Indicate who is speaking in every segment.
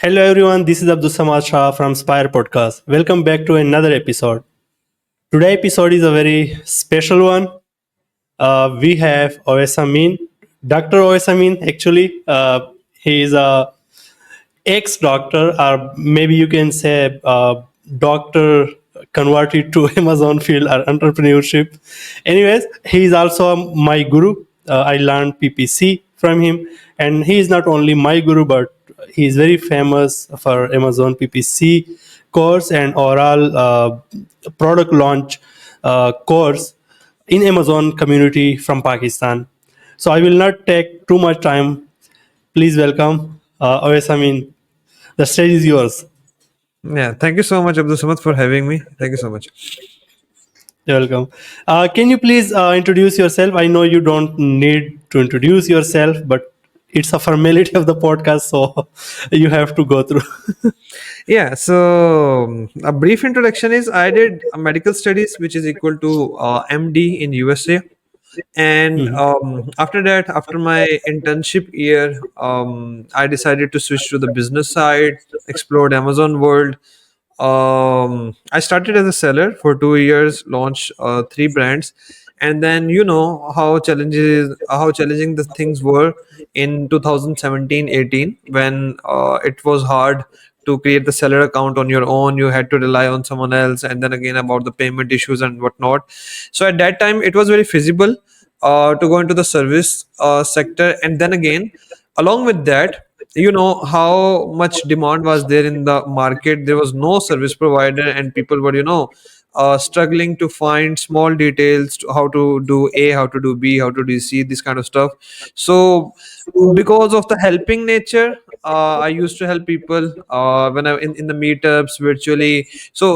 Speaker 1: Hello everyone, this is Abdul Shah from Spire Podcast. Welcome back to another episode. Today episode is a very special one. We have Owais Amin, Dr. Owais Amin. Actually, he is a ex-doctor, or maybe you can say doctor converted to Amazon field or entrepreneurship. Anyways, he is also my guru. I learned PPC from him, and he is not only my guru, but he is very famous for Amazon PPC course and oral product launch course in Amazon community from Pakistan. So I will not take too much time. Please welcome Owais Amin. The stage is yours.
Speaker 2: Yeah, thank you so much, Abdul Samad, for having me. Thank you so much.
Speaker 1: You're welcome. Can you please introduce yourself? I know you don't need to introduce yourself, but it's a formality of the podcast, so you have to go through.
Speaker 2: Yeah, so a brief introduction is I did medical studies, which is equal to MD in USA. And
Speaker 1: Mhm.
Speaker 2: after that, after my internship year, I decided to switch to the business side, explored Amazon world. I started as a seller for 2 years, launched three brands, and then you know how challenging the things were in 2017-18 when it was hard to create the seller account on your own. You had to rely on someone else, and then again about the payment issues and whatnot. So at that time, it was very feasible to go into the service sector, and then again, along with that, you know how much demand was there in the market. There was no service provider, and people were struggling to find small details to how to do A, how to do B, how to do C, this kind of stuff. So because of the helping nature, I used to help people when I in the meetups virtually. So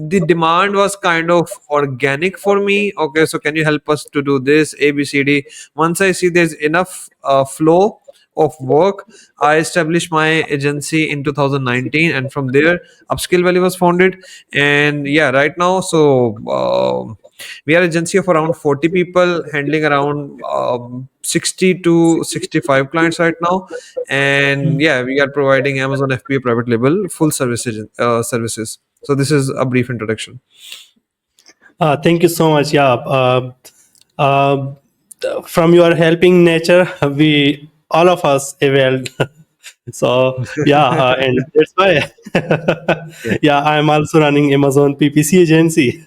Speaker 2: the demand was kind of organic for me. Okay, so can you help us to do this A, B, C, D? Once I see there's enough flow of work, I established my agency in 2019, and from there, Upscale Valley was founded. And yeah, right now, so we are agency of around 40 people, handling around 60 to 65 clients right now. And yeah, we are providing Amazon FBA private label full services. So this is a brief introduction.
Speaker 1: Thank you so much. Yeah. Uh, from your helping nature, we all of us availed. So yeah, and that's why.
Speaker 2: Yeah.
Speaker 1: Yeah, I'm also running Amazon PPC agency.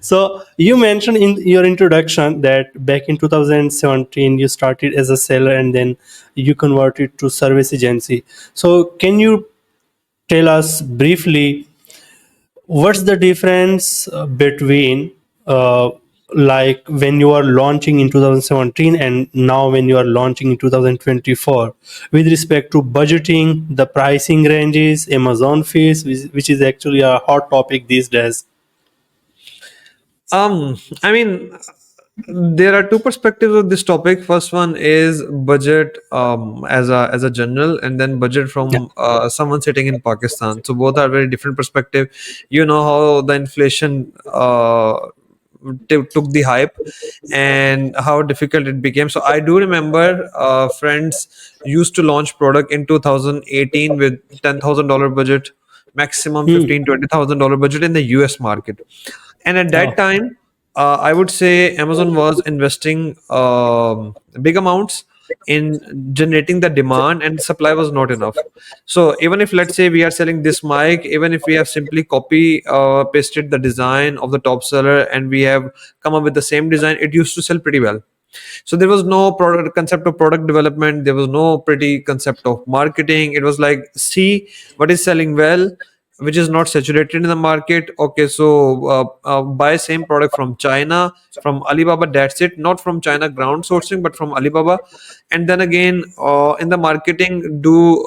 Speaker 1: So you mentioned in your introduction that back in 2017 you started as a seller and then you converted to service agency. So can you tell us briefly what's the difference between like when you are launching in 2017 and now when you are launching in 2024 with respect to budgeting, the pricing ranges, Amazon fees, which is actually a hot topic these days?
Speaker 2: I mean, there are two perspectives of this topic. First one is budget as a general, and then budget
Speaker 1: Yeah.
Speaker 2: from someone sitting in Pakistan. So both are very different perspective. You know how the inflation took the hype and how difficult it became. So I do remember friends used to launch product in 2018 with $10,000 budget, maximum
Speaker 1: Hmm.
Speaker 2: 15 $20,000 budget in the US market. And at that
Speaker 1: Oh.
Speaker 2: time, I would say Amazon was investing big amounts in generating the demand, and supply was not enough. So even if, let's say, we are selling this mic, even if we have simply copy pasted the design of the top seller and we have come up with the same design, it used to sell pretty well. So there was no product concept of product development, there was no pretty concept of marketing. It was like, see what is selling well, which is not saturated in the market. Okay, so buy same product from China, from Alibaba, that's it. Not from China ground sourcing, but from Alibaba. And then again, in the marketing, do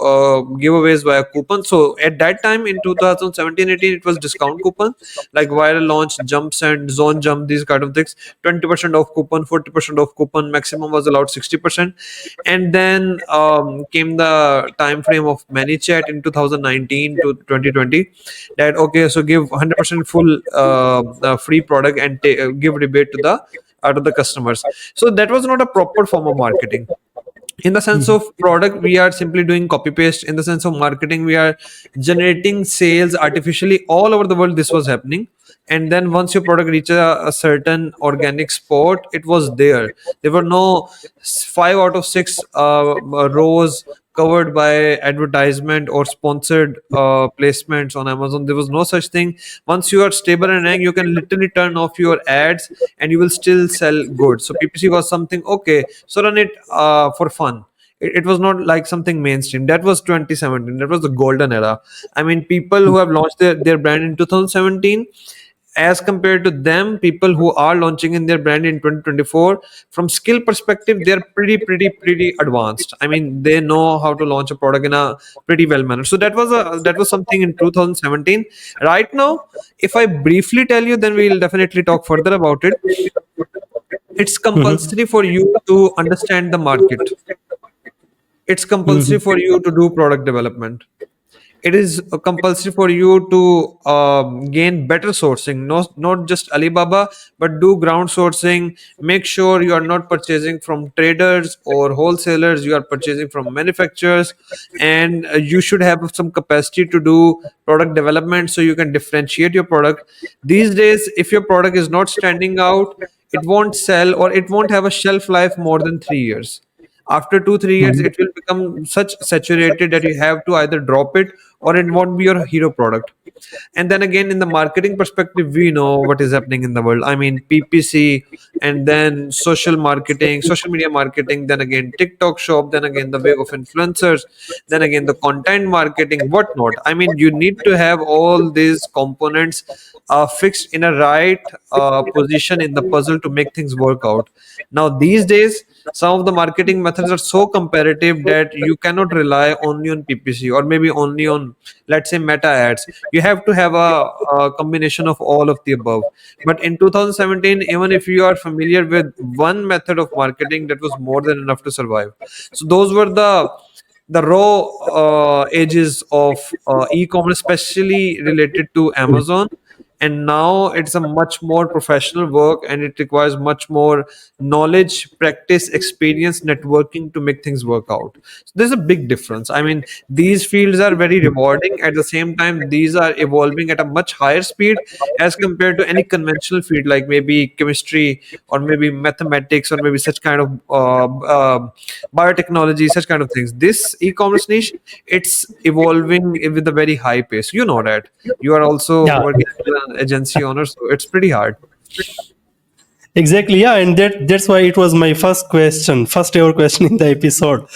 Speaker 2: giveaways via coupon. So at that time in 2017-18, it was discount coupon, like viral launch jumps and zone jump, these kind of things. 20% off coupon, 40% off coupon, maximum was allowed 60%. And then came the time frame of ManyChat in 2019 to 2020, that okay, so give 100% full free product and give rebate to the customers. So that was not a proper form of marketing. In the sense of product, we are simply doing copy paste. In the sense of marketing, we are generating sales artificially all over the world. This was happening. And then once your product reaches a certain organic spot, it was there were no 5 out of 6 rows covered by advertisement or sponsored placements on Amazon. There was no such thing. Once you are stable and rank, you can literally turn off your ads and you will still sell goods. So PPC was something, okay, so run it for fun. It was not like something mainstream. That was 2017. That was the golden era. I mean, people who have launched their brand in 2017, as compared to them, people who are launching in their brand in 2024, from skill perspective, they're pretty advanced. I mean, they know how to launch a product in a pretty well manner. So that was something in 2017. Right now, if I briefly tell you, then we'll definitely talk further about it. It's
Speaker 1: Mhm.
Speaker 2: compulsory for you to understand the market. It's compulsory
Speaker 1: Mhm.
Speaker 2: for you to do product development. It is compulsory for you to gain better sourcing, not just Alibaba, but do ground sourcing. Make sure you are not purchasing from traders or wholesalers, you are purchasing from manufacturers. And you should have some capacity to do product development so you can differentiate your product. These days, if your product is not standing out, it won't sell, or it won't have a shelf life more than 3 years. After 2 3 years,
Speaker 1: Mhm.
Speaker 2: it will become such saturated that you have to either drop it, or it won't be your hero product. And then again, in the marketing perspective, we know what is happening in the world. I mean, PPC, and then social marketing, social media marketing, then again TikTok shop, then again the wave of influencers, then again the content marketing, whatnot. I mean, you need to have all these components fixed in a right position in the puzzle to make things work out. Now these days, some of the marketing methods are so comparative that you cannot rely only on PPC, or maybe only on, let's say, meta ads. You have to have a combination of all of the above. But in 2017, even if you are familiar with one method of marketing, that was more than enough to survive. So those were the raw ages of e-commerce, especially related to Amazon. And now it's a much more professional work, and it requires much more knowledge, practice, experience, networking to make things work out. So there's a big difference. I mean, these fields are very rewarding. At the same time, these are evolving at a much higher speed as compared to any conventional field, like maybe chemistry, or maybe mathematics, or maybe such kind of biotechnology, such kind of things. This e-commerce niche, it's evolving with a very high pace. You know that. You are also
Speaker 1: Yeah.
Speaker 2: working with an agency owner, so it's pretty hard.
Speaker 1: Exactly, yeah, and that's why it was my first question, first ever question in the episode.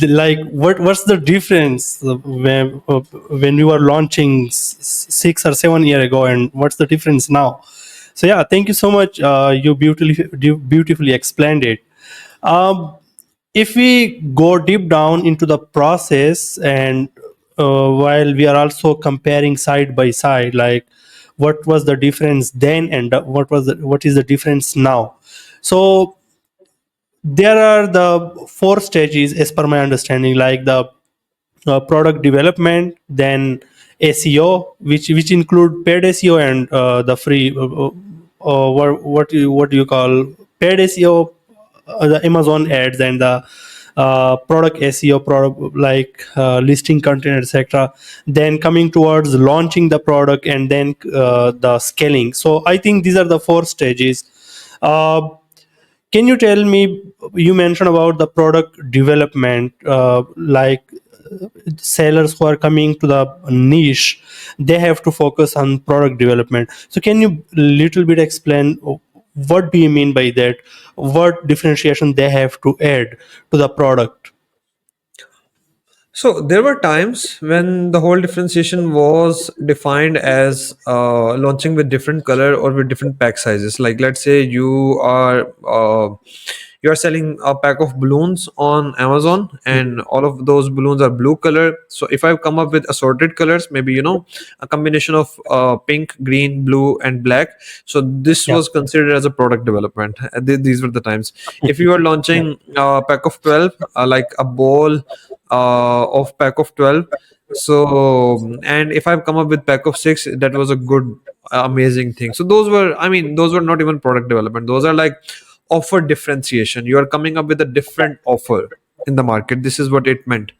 Speaker 1: Like, what's the difference when you were launching 6 or 7 year ago, and what's the difference now? So yeah, thank you so much. You beautifully explained it. Um, if we go deep down into the process, and while we are also comparing side by side, like what was the difference then, and what is the difference now. So there are the 4 stages as per my understanding, like the product development, then SEO, which include paid SEO and the free what do you call paid SEO, the Amazon ads, and the product SEO, product like listing content, etc. Then coming towards launching the product, and then the scaling. So I think these are the 4 stages. uh, can you tell me, you mentioned about the product development, like sellers who are coming to the niche, they have to focus on product development. So can you little bit explain what do you mean by that? What differentiation they have to add to the product?
Speaker 2: So there were times when the whole differentiation was defined as launching with different color or with different pack sizes. Like, let's say you are selling a pack of balloons on Amazon, and all of those balloons are blue color. So if I come up with assorted colors, maybe a combination of pink, green, blue, and black. So this
Speaker 1: Yeah.
Speaker 2: was considered as a product development. These were the times. If you are
Speaker 1: Yeah.
Speaker 2: launching a pack of 12, like a ball of pack of 12. So, and if I've come up with pack of 6, that was a good amazing thing. So those were, I mean, those were not even product development. Those are like offer differentiation. You are coming up with a different offer. in the market. This is what it meant.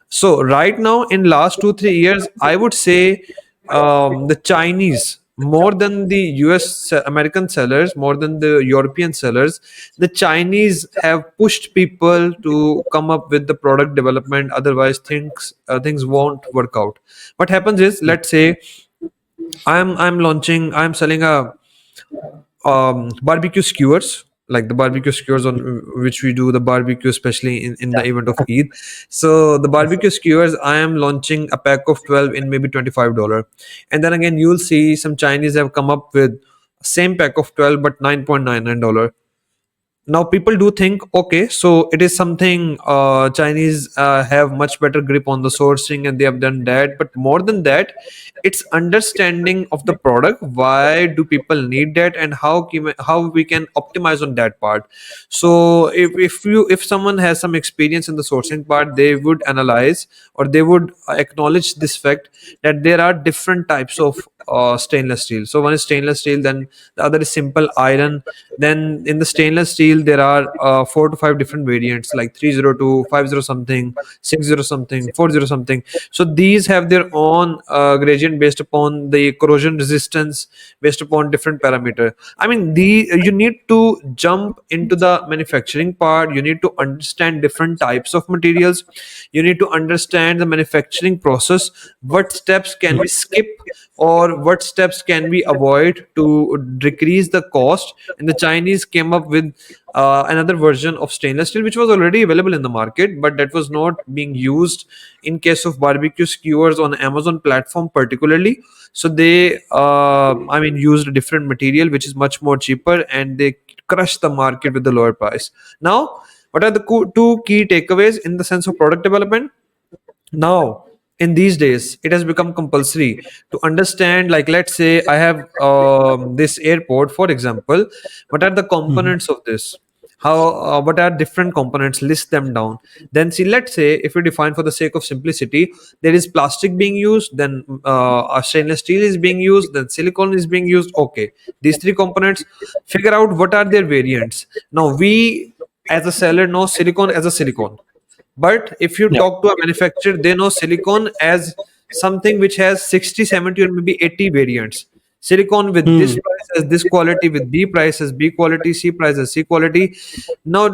Speaker 2: So right now, in last 2 3 years, I would say the Chinese, more than the American sellers, more than the European sellers, the Chinese have pushed people to come up with the product development. Otherwise, things won't work out. What happens is, let's say I'm selling a barbecue skewers, like the barbecue skewers on which we do the barbecue, especially in the event of Eid. So the barbecue skewers, I am launching a pack of 12 in maybe $25. And then again, you'll see some Chinese have come up with same pack of 12 but $9.99. Now people do think, okay, so it is something, Chinese have much better grip on the sourcing and they have done that. But more than that, it's understanding of the product. Why do people need that, and how we can optimize on that part. So if someone has some experience in the sourcing part, they would analyze, or they would acknowledge this fact that there are different types of stainless steel. So one is stainless steel, then the other is simple iron. Then in the stainless steel, there are 4 to 5 different variants, like 302, 50 something, 60 something, 40 something. So these have their own gradient based upon the corrosion resistance, based upon different parameter. I mean, the you need to jump into the manufacturing part. You need to understand different types of materials. You need to understand the manufacturing process. What steps can we skip, or what steps can we avoid to decrease the cost. And the Chinese came up with another version of stainless steel, which was already available in the market, but that was not being used in case of barbecue skewers on Amazon platform particularly. So they I mean, used a different material which is much more cheaper, and they crushed the market with the lower price. Now, what are the two key takeaways in the sense of product development? Now, in these days, it has become compulsory to understand, like, let's say I have this airport, for example. What are the components of this? How What are different components? List them down. Then see, let's say if we define, for the sake of simplicity, there is plastic being used, then a stainless steel is being used, then silicone is being used. Okay, these three components, figure out what are their variants. Now we, as a seller, know silicone as a silicone, but if you
Speaker 1: Yeah.
Speaker 2: talk to a manufacturer, they know silicon as something which has 60, 70, or maybe 80 variants. Silicon with this
Speaker 1: Hmm.
Speaker 2: price as this quality, with B price as B quality, C price as C quality. Now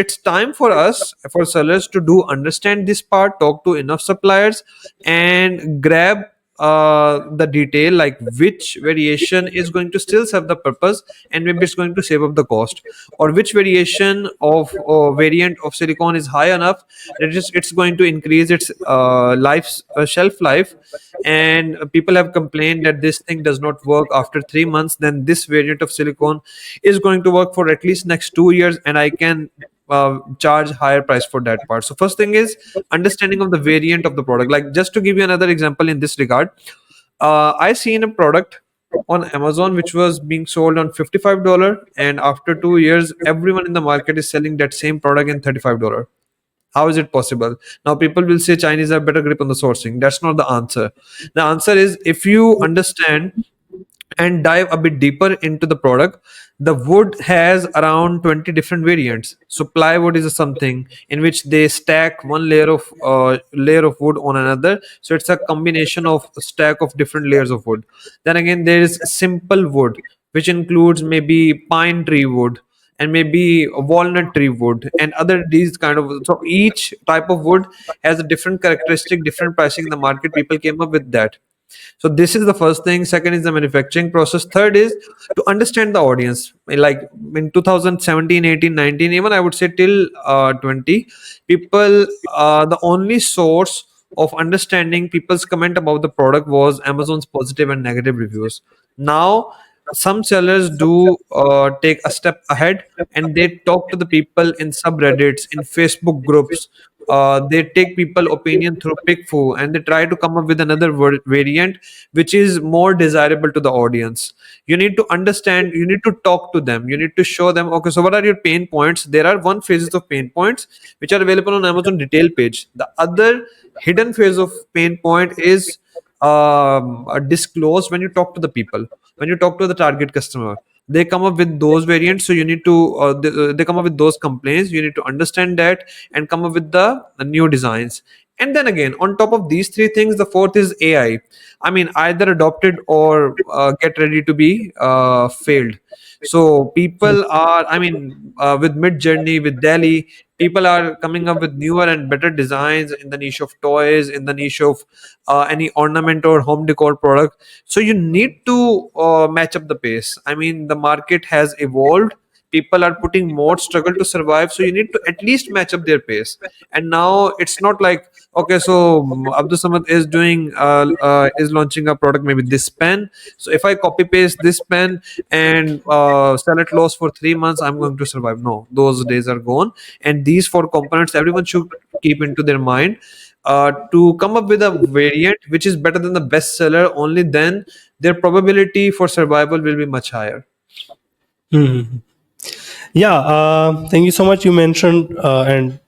Speaker 2: it's time for us, for sellers, to do understand this part, talk to enough suppliers, and grab the detail, like which variation is going to still serve the purpose, and maybe it's going to save up the cost, or which variation of variant of silicon is high enough that it's going to increase its shelf life. And people have complained that this thing does not work after 3 months. Then this variant of silicon is going to work for at least next 2 years, and I can charge higher price for that part. So first thing is understanding of the variant of the product. Like, just to give you another example in this regard, I seen a product on Amazon which was being sold on $55, and after 2 years, everyone in the market is selling that same product in $35. How is it possible? Now people will say Chinese have better grip on the sourcing. That's not the answer. The answer is, if you understand and dive a bit deeper into the product, the wood has around 20 different variants. So plywood is something in which they stack one layer of wood on another, so it's a combination of a stack of different layers of wood. Then again, there is simple wood, which includes maybe pine tree wood, and maybe a walnut tree wood, and other these kind of. So each type of wood has a different characteristic, different pricing in the market. People came up with that. So this is the first thing. Second is the manufacturing process. Third is to understand the audience. Like in 2017, 18, 19, even I would say till 20, people, the only source of understanding people's comment about the product was Amazon's positive and negative reviews. Now some sellers do take a step ahead, and they talk to the people in subreddits, in Facebook groups. They take people opinion through Pickfu, and they try to come up with another variant which is more desirable to the audience. You need to understand, you need to talk to them, you need to show them, okay, so what are your pain points. There are one phases of pain points which are available on Amazon detail page. The other hidden phase of pain point is disclosed when you talk to the people, when you talk to the target customer. they come up with those variants, so you need to they come up with those complaints, you need to understand that and come up with the new designs. And then again, on top of these three things, the fourth is AI. I mean, either adopted or get ready to be failed. So people are, I mean, with Mid Journey, with Delhi, people are coming up with newer and better designs in the niche of toys, in the niche of any ornament or home decor product. So you need to match up the pace. I mean, the market has evolved, people are putting more struggle to survive, so you need to at least match up their pace. And now it's not like, okay, so Abdul Samad is doing is launching a product, maybe this pen, so if I copy paste this pen and sell it loss for 3 months, I'm going to survive. No, those days are gone. And these four components everyone should keep into their mind, to come up with a variant which is better than the bestseller. Only then their probability for survival will be much higher.
Speaker 1: Mhm. Yeah, thank you so much. You mentioned and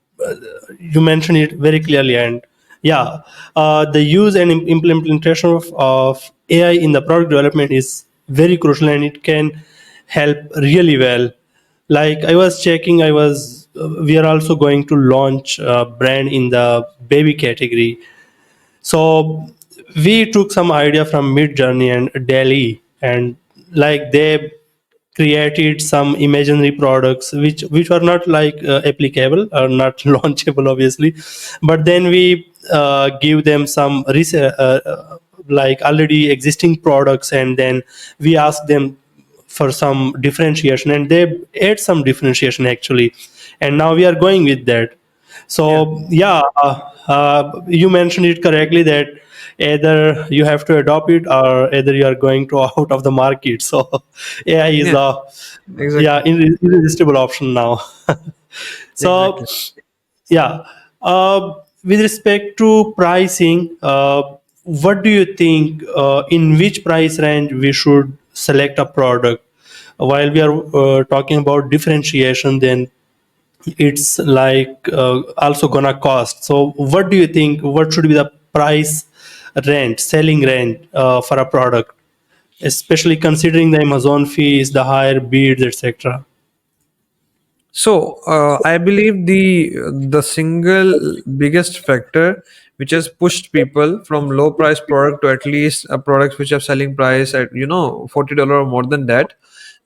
Speaker 1: you mentioned it very clearly, and yeah, the use and implementation of AI in the product development is very crucial, and it can help really well. Like I was checking, we are also going to launch a brand in the baby category. So we took some idea from Mid Journey and Delhi, and like they created some imaginary products which were not like applicable or not launchable, obviously. But then we give them some like already existing products, and then we ask them for some differentiation, and they add some differentiation actually, and now we are going with that.
Speaker 2: Yeah,
Speaker 1: So yeah, you mentioned it correctly that either you have to adopt it or either you are going to out of the market. So AI is
Speaker 2: yeah,
Speaker 1: a, yeah,
Speaker 2: exactly,
Speaker 1: irresistible option now. So
Speaker 2: exactly.
Speaker 1: yeah, with respect to pricing, what do you think, in which price range we should select a product? While we are talking about differentiation, then it's like also gonna cost. So what do you think, what should be the price range, selling range, for a product, especially considering the Amazon fees, the higher bids, etc.?
Speaker 2: So I believe the single biggest factor which has pushed people from low price product to at least products which are selling price at $40 or more than that.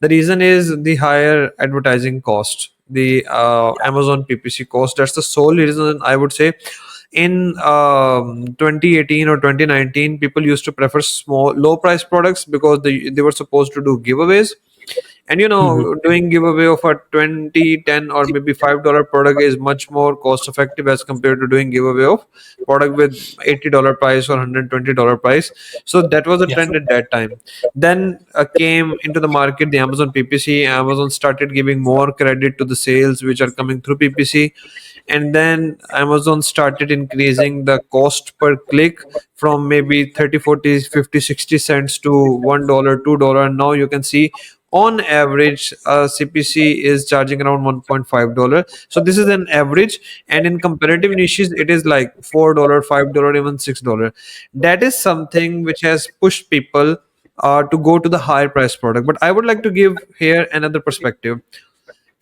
Speaker 2: The reason is the higher advertising cost, the Amazon PPC cost. That's the sole reason I would say. In 2018 or 2019, people used to prefer small low price products because they were supposed to do giveaways. And
Speaker 1: Mhm.
Speaker 2: doing giveaway of a 20, 10, or maybe $5 product is much more cost effective as compared to doing giveaway of product with $80 price or $120 price. So that was a
Speaker 1: Yeah.
Speaker 2: trend at that time. Then came into the market the Amazon PPC. Amazon started giving more credit to the sales which are coming through PPC. And then Amazon started increasing the cost per click from maybe 30, 40, 50, 60 cents to $1, $2. And now you can see on average CPC is charging around $1.5. So this is an average, and in comparative niches it is like $4, $5, even $6. That is something which has pushed people to go to the higher price product. But I would like to give here another perspective.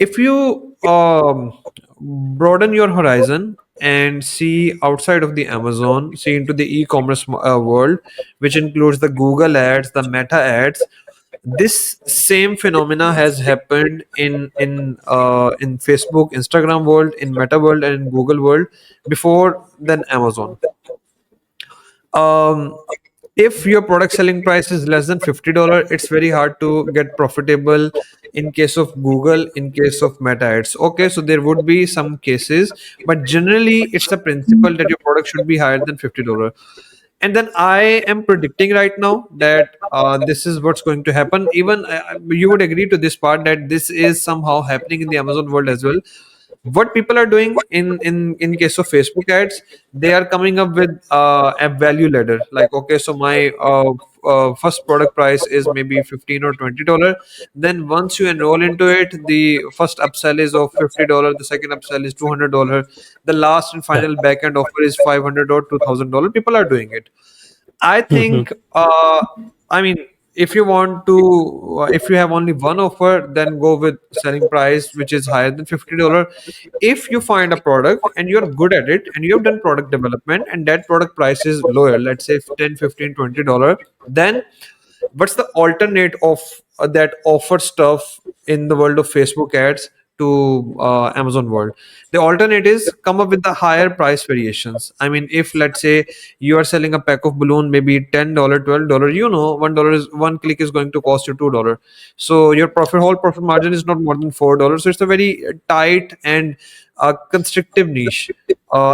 Speaker 2: If you broaden your horizon and see outside of the Amazon, see into the e-commerce world, which includes the Google ads, the Meta ads, this same phenomena has happened in Facebook, Instagram world, in Meta world, and in Google world before than Amazon. um if your product selling price is less than $50, it's very hard to get profitable in case of Google, in case of Meta ads. Okay, so there would be some cases, but generally it's a principle that your product should be higher than $50. And then I am predicting right now that this is what's going to happen. Even you would agree to this part that this is somehow happening in the Amazon world as well. What people are doing in case of Facebook ads, they are coming up with a value ladder. Like, okay, so my first product price is maybe 15 or $20. Then once you enroll into it, the first upsell is of $50, the second upsell is $200, the last and
Speaker 1: Yeah.
Speaker 2: final backend offer is 500 or $2,000. People are doing it. I
Speaker 1: Mhm.
Speaker 2: think, I mean, if you want to, if you have only one offer, then go with selling price which is higher than $50. If you find a product and you're good at it and you have done product development and that product price is lower, let's say 10, 15, $20, then what's the alternate of that offer stuff in the world of Facebook ads to Amazon world? The alternate is come up with the higher price variations. I mean, if let's say you are selling a pack of balloon, maybe $10, $12, $1 is, one click is going to cost you $2. So your whole profit margin is not more than $4. So it's a very tight and constrictive niche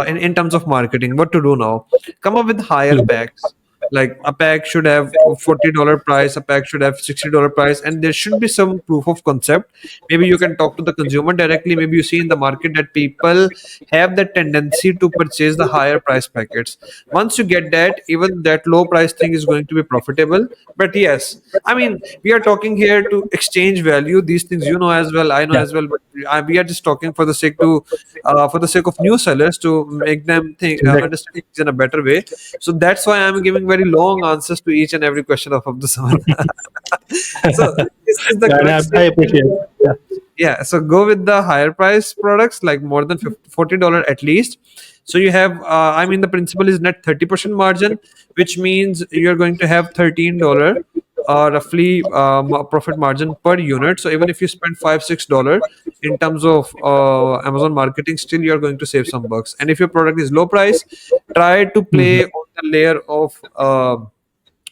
Speaker 2: in terms of marketing. What to do now? Come up with higher packs. Like a pack should have $40 price, a pack should have $60 price, and there should be some proof of concept. Maybe you can talk to the consumer directly. Maybe you see in the market that people have the tendency to purchase the higher price packets. Once you get that, even that low price thing is going to be profitable. But yes, I mean, we are talking here to exchange value. These things you know as well, I know
Speaker 1: Yeah,
Speaker 2: as well. But we are just talking for the sake of new sellers to make them think
Speaker 1: exactly.
Speaker 2: understand things in a better way. So that's why I'm giving very long answers to each and every question of Abdul. So this is the
Speaker 1: Yeah, and
Speaker 2: crux
Speaker 1: I
Speaker 2: here.
Speaker 1: appreciate it. Yeah.
Speaker 2: Yeah, so go with the higher price products, like more than $40 at least. So you have, I mean, the principle is net 30% margin, which means you're going to have $13 roughly profit margin per unit. So even if you spend $5 6 in terms of Amazon marketing, still you're going to save some bucks. And if your product is low price, try to play
Speaker 1: Mhm.
Speaker 2: on the layer of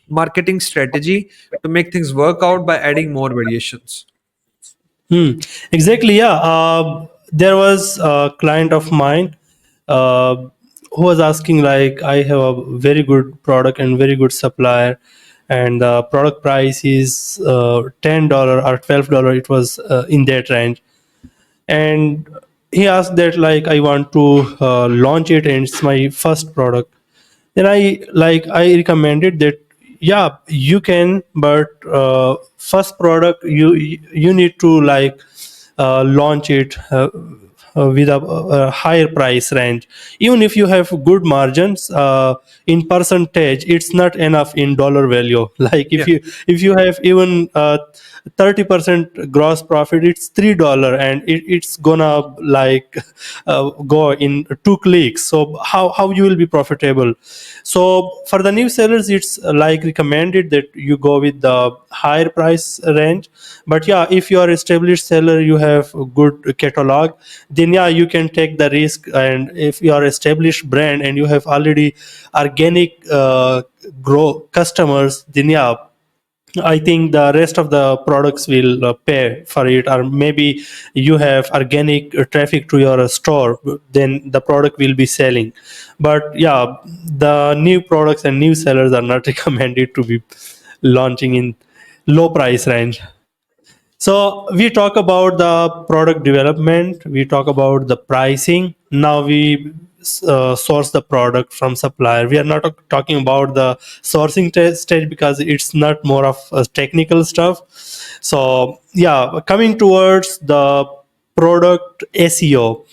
Speaker 2: marketing strategy to make things work out by adding more variations.
Speaker 1: Hmm. Exactly. Yeah. There was a client of mine uh, who was asking, like, I have a very good product and very good supplier, and the product price is $10 or $12. It was in that range, and he asked that, like, I want to launch it, and it's my first product. Then I recommended that, yeah, you can, but first product, you need to, like, launch it with a higher price range. Even if you have good margins in percentage, it's not enough in dollar value. Like,
Speaker 2: Yeah.
Speaker 1: if you have even 30% gross profit, it's $3, and it's gonna, like, go in 2 clicks. So how you will be profitable? So for the new sellers, it's like recommended that you go with the higher price range. But yeah, if you are established seller, you have a good catalog, then yeah, you can take the risk. And if you are established brand and you have already organic grow customers, then yeah, I think the rest of the products will pay for it. Or maybe you have organic traffic to your store, then the product will be selling. But yeah, the new products and new sellers are not recommended to be launching in low price range. So we talk about the product development, we talk about the pricing. Now we source the product from supplier. We are not talking about the sourcing stage because it's not more of technical stuff. So yeah, coming towards the product SEO,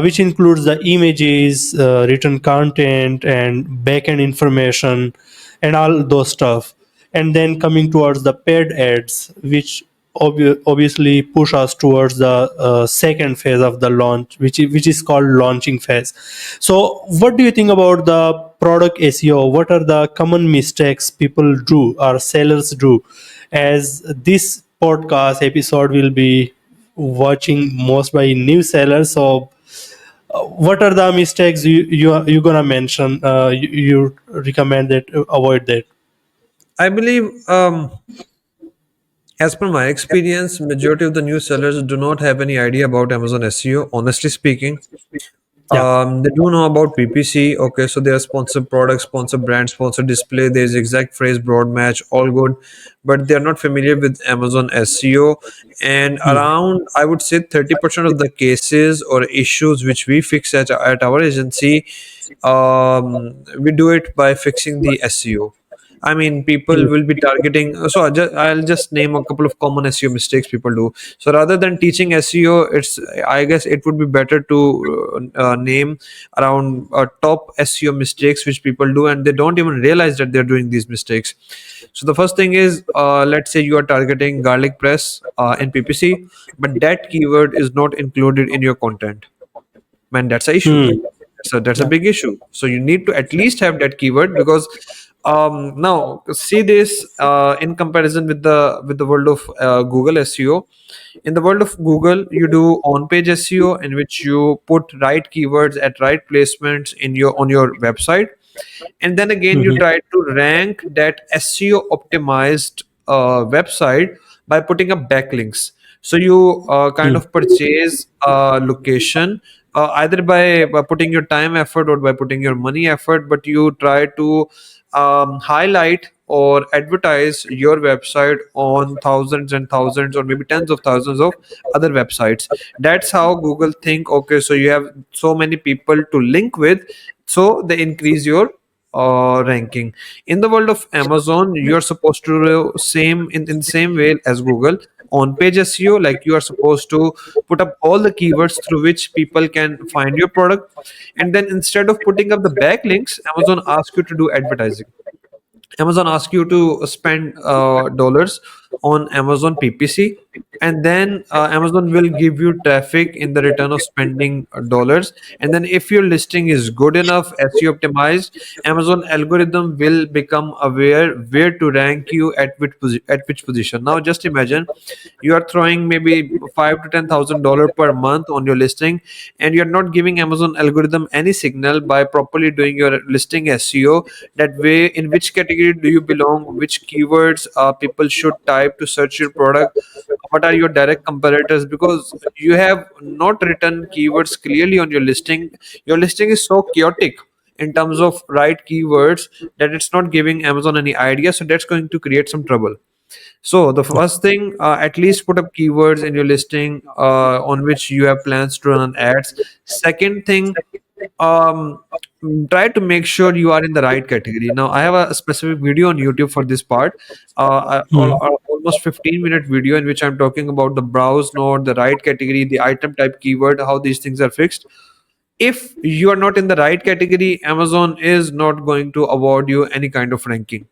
Speaker 1: which includes the images, written content, and backend information, and all those stuff. And then coming towards the paid ads, which obviously push us towards the second phase of the launch, which is called launching phase. So, what do you think about the product SEO? What are the common mistakes people do or sellers do? As this podcast episode will be watching most by new sellers, so what are the mistakes you gonna mention? You recommend that, avoid that.
Speaker 2: I believe, as per my experience, majority of the new sellers do not have any idea about Amazon SEO. Honestly speaking,
Speaker 1: Yeah.
Speaker 2: they do know about PPC. Okay, so there are sponsored products, sponsored brand, sponsored display. There's exact phrase, broad match, all good, but they are not familiar with Amazon SEO. And
Speaker 1: Hmm.
Speaker 2: around, I would say, 30% of the cases or issues which we fix at our agency, we do it by fixing the SEO. I mean, people will be targeting. So I'll just name a couple of common SEO mistakes people do. So rather than teaching SEO, I guess it would be better to name around top SEO mistakes which people do, and they don't even realize that they're doing these mistakes. So the first thing is, let's say you are targeting garlic press in PPC, but that keyword is not included in your content. Man, that's a issue.
Speaker 1: Hmm.
Speaker 2: So that's a
Speaker 1: Yeah.
Speaker 2: big issue. So you need to at least have that keyword, because now see this in comparison with the world of Google SEO. In the world of Google, you do on-page SEO, in which you put right keywords at right placements in your on your website, and then again you
Speaker 1: Mhm.
Speaker 2: try to rank that SEO optimized website by putting up backlinks. So you kind
Speaker 1: Hmm.
Speaker 2: of purchase location, either by putting your time effort or by putting your money effort, but you try to highlight or advertise your website on thousands and thousands or maybe tens of thousands of other websites. That's how Google think, okay, so you have so many people to link with, so they increase your ranking. In the world of Amazon, you're supposed to do same in the same way as Google. On page SEO, like you are supposed to put up all the keywords through which people can find your product, and then instead of putting up the backlinks, Amazon asks you to do advertising. Amazon asks you to spend dollars on Amazon PPC, and then Amazon will give you traffic in the return of spending dollars. And then, if your listing is good enough, SEO optimized, Amazon algorithm will become aware where to rank you at which position. Now, just imagine you are throwing maybe $5 to $10,000 per month on your listing, and you're not giving Amazon algorithm any signal by properly doing your listing SEO. That way, in which category do you belong, which keywords people should type to search your product, what are your direct comparators, because you have not written keywords clearly on your listing. Your listing is so chaotic in terms of right keywords that it's not giving Amazon any idea, so that's going to create some trouble. So the first thing, at least put up keywords in your listing on which you have plans to run ads. Second thing, um, try to make sure you are in the right category. Now, I have a specific video on YouTube for this part,
Speaker 1: Hmm.
Speaker 2: almost 15-minute video in which I'm talking about the browse node, the right category, the item type keyword, how these things are fixed. If you are not in the right category, Amazon is not going to award you any kind of ranking.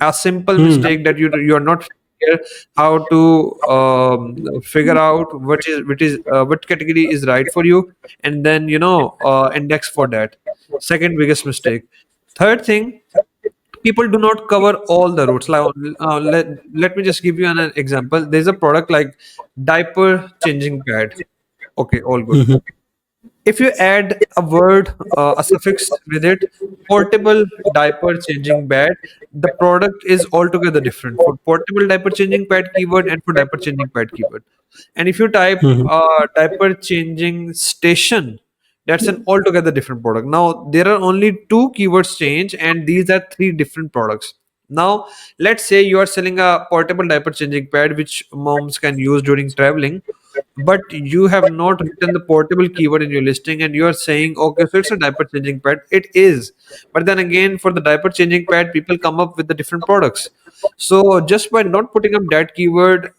Speaker 2: A simple
Speaker 1: Hmm.
Speaker 2: mistake that you are not clear how to figure out what category is right for you, and then index for that. Second biggest mistake. Third thing, people do not cover all the routes. Like, let me just give you an example. There's a product like diaper changing pad. Okay, all good.
Speaker 1: Mhm.
Speaker 2: If you add a word, a suffix with it, portable diaper changing pad, the product is altogether different for portable diaper changing pad keyword and for diaper changing pad keyword. And if you type
Speaker 1: Mhm.
Speaker 2: diaper changing station, that's an altogether different product. Now there are only two keywords change, and these are three different products. Now let's say you are selling a portable diaper changing pad which moms can use during traveling, but you have not written the portable keyword in your listing, and you are saying, okay, so it's a diaper changing pad. It is, but then again, for the diaper changing pad, people come up with the different products. So just by not putting up that keyword,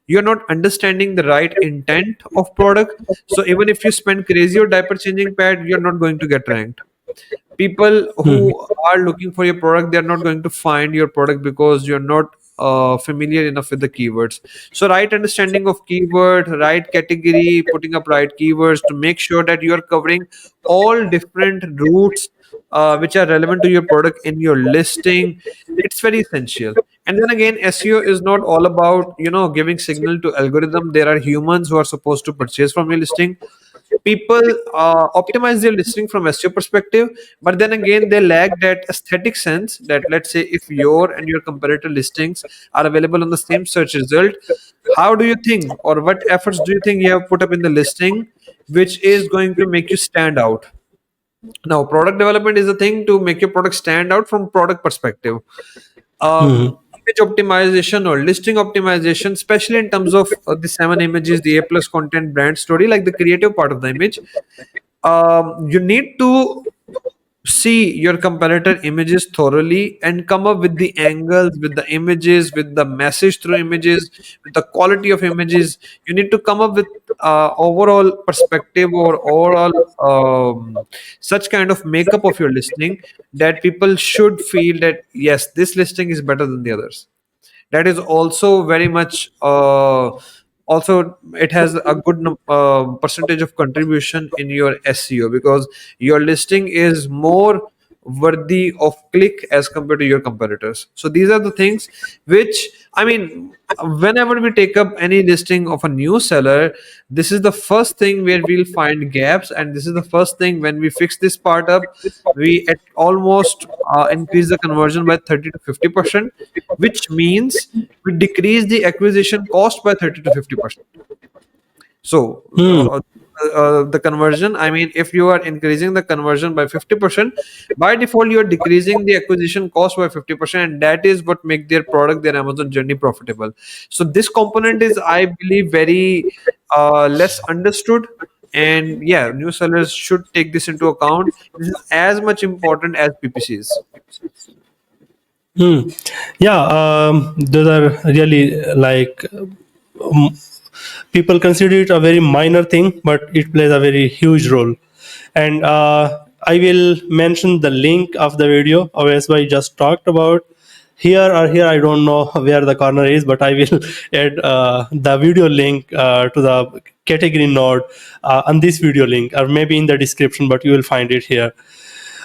Speaker 2: you're not understanding the right intent of product. So even if you spend crazy on diaper changing pad, you're not going to get ranked. People who
Speaker 1: Mhm.
Speaker 2: are looking for your product, they're not going to find your product because you're not familiar enough with the keywords. So right understanding of keyword, right category, putting up right keywords to make sure that you are covering all different routes which are relevant to your product in your listing, it's very essential. And then again, SEO is not all about giving signal to algorithm. There are humans who are supposed to purchase from your listing. People optimize their listing from SEO perspective, but then again they lack that aesthetic sense that, let's say, if your and your competitor listings are available on the same search result, how do you think, or what efforts do you think you have put up in the listing which is going to make you stand out? Now, product development is a thing to make your product stand out from product perspective.
Speaker 1: Mhm.
Speaker 2: Image optimization or listing optimization, especially in terms of the 7 images, the A plus content, brand story, like the creative part of the image, you need to see your competitor images thoroughly and come up with the angles, with the images, with the message through images, with the quality of images. You need to come up with overall perspective or overall such kind of makeup of your listing that people should feel that yes, this listing is better than the others. That is also very much also it has a good percentage of contribution in your SEO, because your listing is more worthy of click as compared to your competitors. So these are the things which, I mean, whenever we take up any listing of a new seller, this is the first thing where we'll find gaps, and this is the first thing when we fix this part up, we at almost increase the conversion by 30 to 50%, which means we decrease the acquisition cost by 30 to 50%. So
Speaker 1: Hmm.
Speaker 2: the conversion, I mean, if you are increasing the conversion by 50%, by default you are decreasing the acquisition cost by 50%, and that is what make their product, their Amazon journey profitable. So this component is, I believe, very less understood. And yeah, new sellers should take this into account. This is as much important as PPCs.
Speaker 1: Hmm. Yeah, those are really like um, people consider it a very minor thing, but it plays a very huge role. And I will mention the link of the video Avesbai just talked about here or here. I don't know where the corner is, but I will add the video link to the category node on this video link, or maybe in the description, but you will find it here.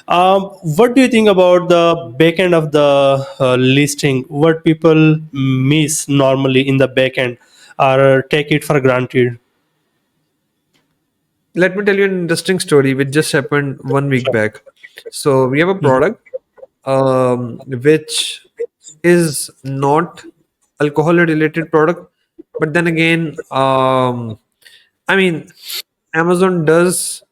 Speaker 1: What do you think about the backend of the listing? What people miss normally in the backend or take it for granted?
Speaker 2: Let me tell you an interesting story which just happened 1 week back. So we have a product which is not alcohol related product, but then again, I mean, Amazon does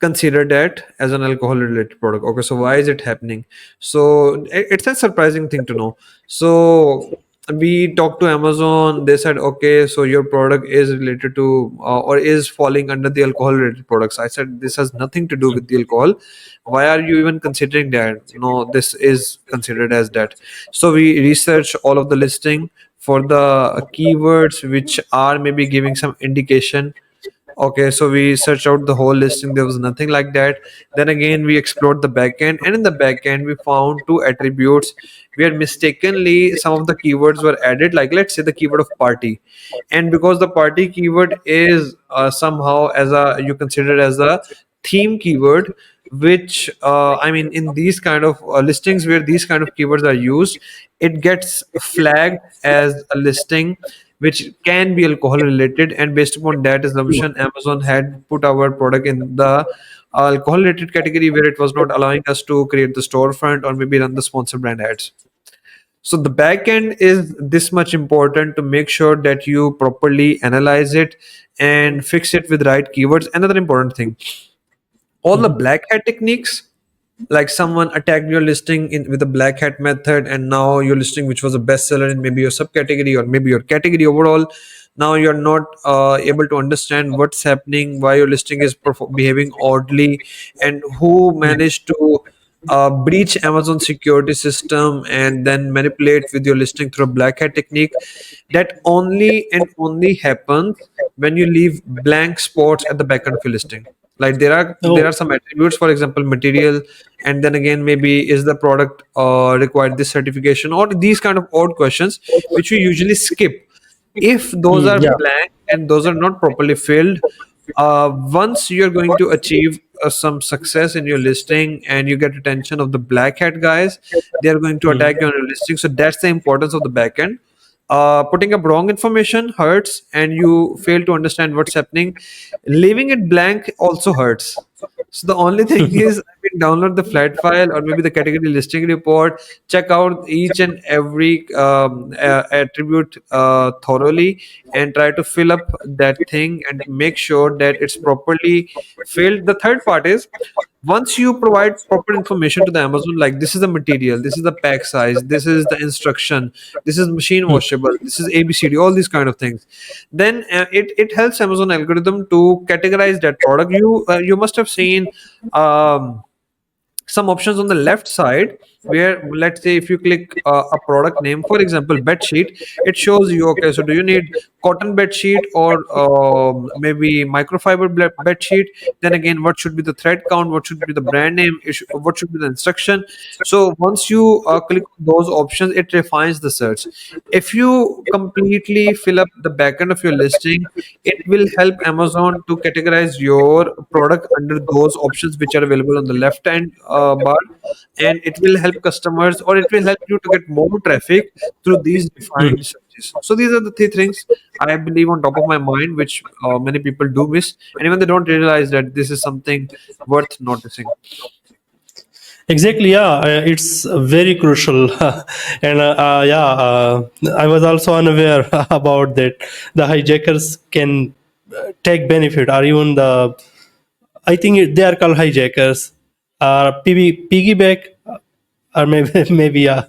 Speaker 2: consider that as an alcohol related product. Okay, so why is it happening? So it's a surprising thing to know. So we talked to Amazon. They said, okay, so your product is related to or is falling under the alcohol related products. I said, this has nothing to do with the alcohol. Why are you even considering that? No, this is considered as that. So we research all of the listing for the keywords which are maybe giving some indication. Okay, so we searched out the whole listing. There was nothing like that. Then again, we explored the backend, and in the backend, we found two attributes where mistakenly some of the keywords were added. Like, let's say the keyword of party, and because the party keyword is somehow as a, you consider as a theme keyword, which I mean, in these kind of listings where these kind of keywords are used, it gets flagged as a listing which can be alcohol related, and based upon that assumption, Amazon had put our product in the alcohol related category, where it was not allowing us to create the storefront or maybe run the sponsor brand ads. So the back end is this much important to make sure that you properly analyze it and fix it with right keywords. Another important thing, all the black hat techniques, like someone attacked your listing in with a black hat method, and now your listing, which was a bestseller in maybe your subcategory or maybe your category overall, now you're not able to understand what's happening, why your listing is behaving oddly, and who managed to breach Amazon security system and then manipulate with your listing through a black hat technique. That only and only happens when you leave blank spots at the back end of your listing. Like there
Speaker 1: Oh,
Speaker 2: are some attributes, for example, material, and then again maybe is the product required this certification, or these kind of odd questions which we usually skip. If those are
Speaker 1: yeah.
Speaker 2: blank and those are not properly filled, once you're going to achieve some success in your listing and you get attention of the black hat guys, they are going to attack you on your listing. So that's the importance of the backend. Putting up wrong information hurts, and you fail to understand what's happening. Leaving it blank also hurts. So the only thing is, I mean, download the flat file or maybe the category listing report. Check out each and every attribute thoroughly, and try to fill up that thing and make sure that it's properly filled. The third part is, once you provide proper information to the Amazon, like this is the material, this is the pack size, this is the instruction, this is machine washable, this is ABCD, all these kind of things, then it helps Amazon algorithm to categorize that product. You must have seen some options on the left side, where let's say if you click a product name, for example bed sheet, it shows you, okay, so do you need cotton bed sheet or maybe microfiber bed sheet, then again what should be the thread count, what should be the brand name, what should be the instruction. So once you click on those options, it refines the search. If you completely fill up the backend of your listing, it will help Amazon to categorize your product under those options which are available on the left hand bar, and it will help customers, or it will help you to get more traffic through these
Speaker 1: Mhm.
Speaker 2: defined searches. So these are the three things I believe on top of my mind, which many people do miss, and even they don't realize that this is something worth noticing.
Speaker 1: Exactly, yeah, it's very crucial. And yeah, I was also unaware about that. The hijackers can take benefit, or even the, I think they are called hijackers, piggyback, or maybe maybe yeah.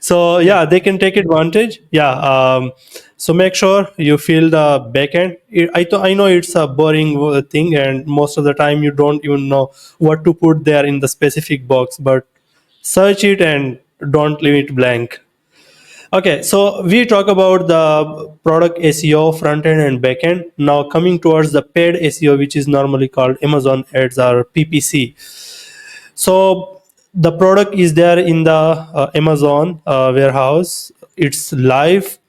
Speaker 1: So
Speaker 2: Yeah.
Speaker 1: yeah, they can take advantage. Yeah. So make sure you fill the backend. I know it's a boring thing, and most of the time you don't even know what to put there in the specific box. But search it and don't leave it blank. Okay, so we talk about the product SEO, front end and back end. Now coming towards the paid SEO, which is normally called Amazon Ads or PPC. So the product is there in the Amazon warehouse. It's live,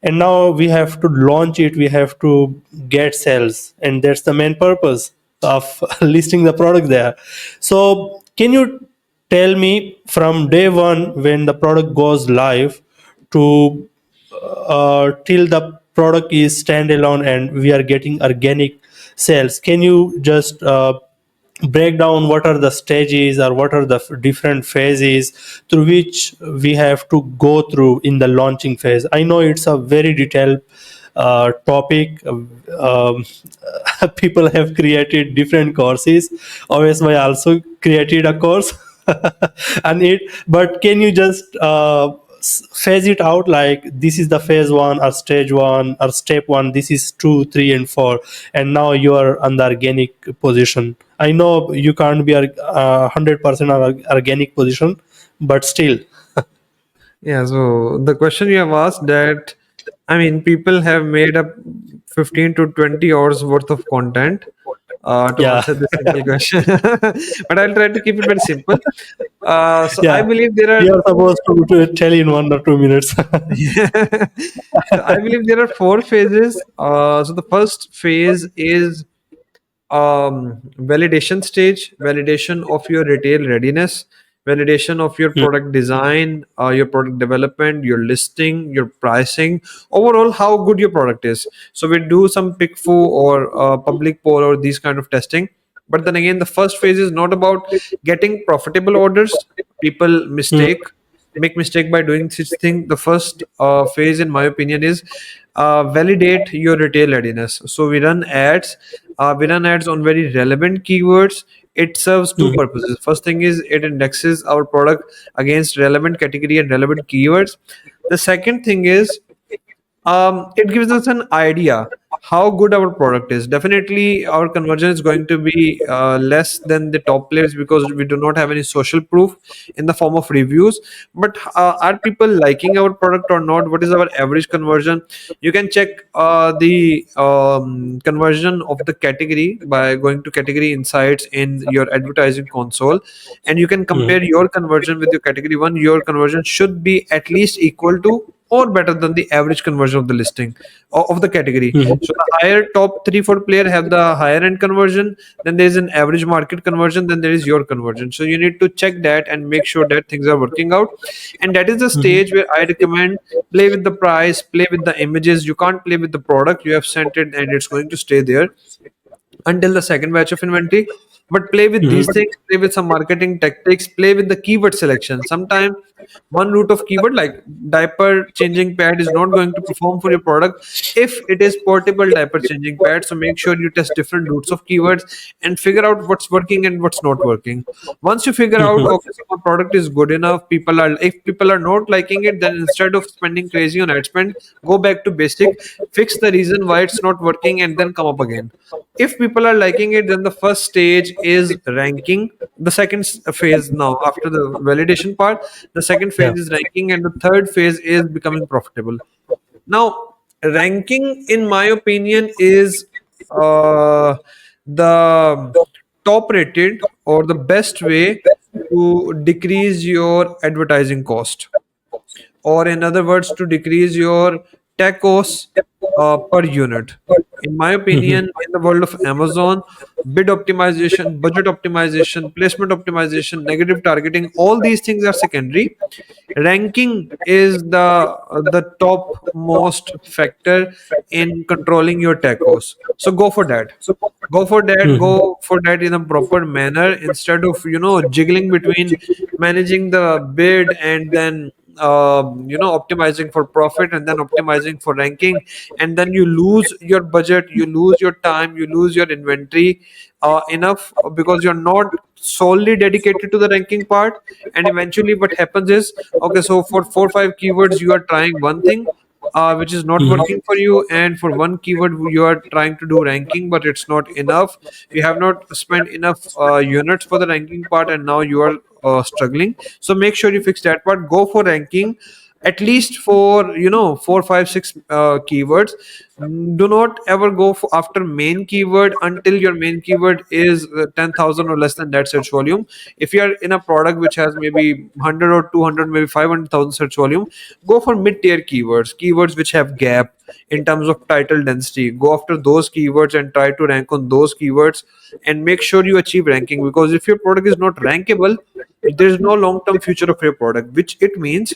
Speaker 1: and now we have to launch it. We have to get sales, and that's the main purpose of listing the product there. So can you tell me from day one when the product goes live to till the product is standalone and we are getting organic sales, can you just break down what are the stages or what are the different phases through which we have to go through in the launching phase? I know it's a very detailed topic. People have created different courses. Obviously, I also created a course and it. But can you just phase it out, like this is the phase one or stage one or step one, this is two, three, and four, and now you are on the organic position. I know you can't be a 100% organic position, but still.
Speaker 2: Yeah, so the question you have asked, that I mean, people have made up 15 to 20 hours worth of content to
Speaker 1: Yeah.
Speaker 2: answer this simple question, but I'll try to keep it very simple. So I
Speaker 1: Yeah,
Speaker 2: believe there are
Speaker 1: you are supposed to tell in 1 or 2 minutes.
Speaker 2: so I believe there are four phases. So the first phase is validation stage, validation of your retail readiness, validation of your product design, your product development, your listing, your pricing, overall how good your product is. So we do some PICFU or public poll or these kind of testing. But then again, the first phase is not about getting profitable orders. People make mistake by doing such thing. The first phase in my opinion is validate your retail readiness. So we run ads on very relevant keywords. It serves two purposes. First thing is it indexes our product against relevant category and relevant keywords. The second thing is it gives us an idea how good our product is. Definitely our conversion is going to be less than the top players because we do not have any social proof in the form of reviews. But are people liking our product or not? What is our average conversion? You can check the conversion of the category by going to category insights in your advertising console, and you can compare your conversion with your category one. Your conversion should be at least equal to or better than the average conversion of the listing of the category. So the higher top 3 4 player have the higher end conversion, then there is an average market conversion, then there is your conversion. So you need to check that and make sure that things are working out. And that is the stage where I recommend play with the price, play with the images. You can't play with the product. You have sent it and it's going to stay there until the second batch of inventory. But play with these things, play with some marketing tactics, play with the keyword selection. Sometimes one route of keyword like diaper changing pad is not going to perform for your product if it is portable diaper changing pad. So make sure you test different routes of keywords and figure out what's working and what's not working. Once you figure out, okay, so my product is good enough, people are, if people are not liking it, then instead of spending crazy on ad spend, go back to basic, fix the reason why it's not working, and then come up again. If people are liking it, then the first stage is ranking. The second phase, now after the validation part, the second phase
Speaker 1: Yeah.
Speaker 2: is ranking, and the third phase is becoming profitable. Now, ranking, in my opinion, is the top rated or the best way to decrease your advertising cost, or in other words, to decrease your tech costs per unit. In my opinion, in the world of Amazon, bid optimization, budget optimization, placement optimization, negative targeting, all these things are secondary. Ranking is the top most factor in controlling your tech costs. So go for that. Go for that.
Speaker 1: Mhm.
Speaker 2: Go for that in a proper manner, instead of jiggling between managing the bid and then optimizing for profit and then optimizing for ranking, and then you lose your budget, you lose your time, you lose your inventory enough, because you're not solely dedicated to the ranking part. And eventually what happens is, okay, so for 4 or 5 keywords you are trying one thing which is not
Speaker 1: Mhm.
Speaker 2: working for you, and for one keyword you are trying to do ranking, but it's not enough. You have not spent enough units for the ranking part, and now you are struggling. So make sure you fix that part. Go for ranking, at least for 4, 5, 6 keywords. Do not ever go for after main keyword until your main keyword is 10,000 or less than that search volume. If you are in a product which has maybe 100 or 200, maybe 500,000 search volume, go for mid tier keywords, keywords which have gap in terms of title density. Go after those keywords and try to rank on those keywords, and make sure you achieve ranking, because if your product is not rankable, there is no long term future of your product, which it means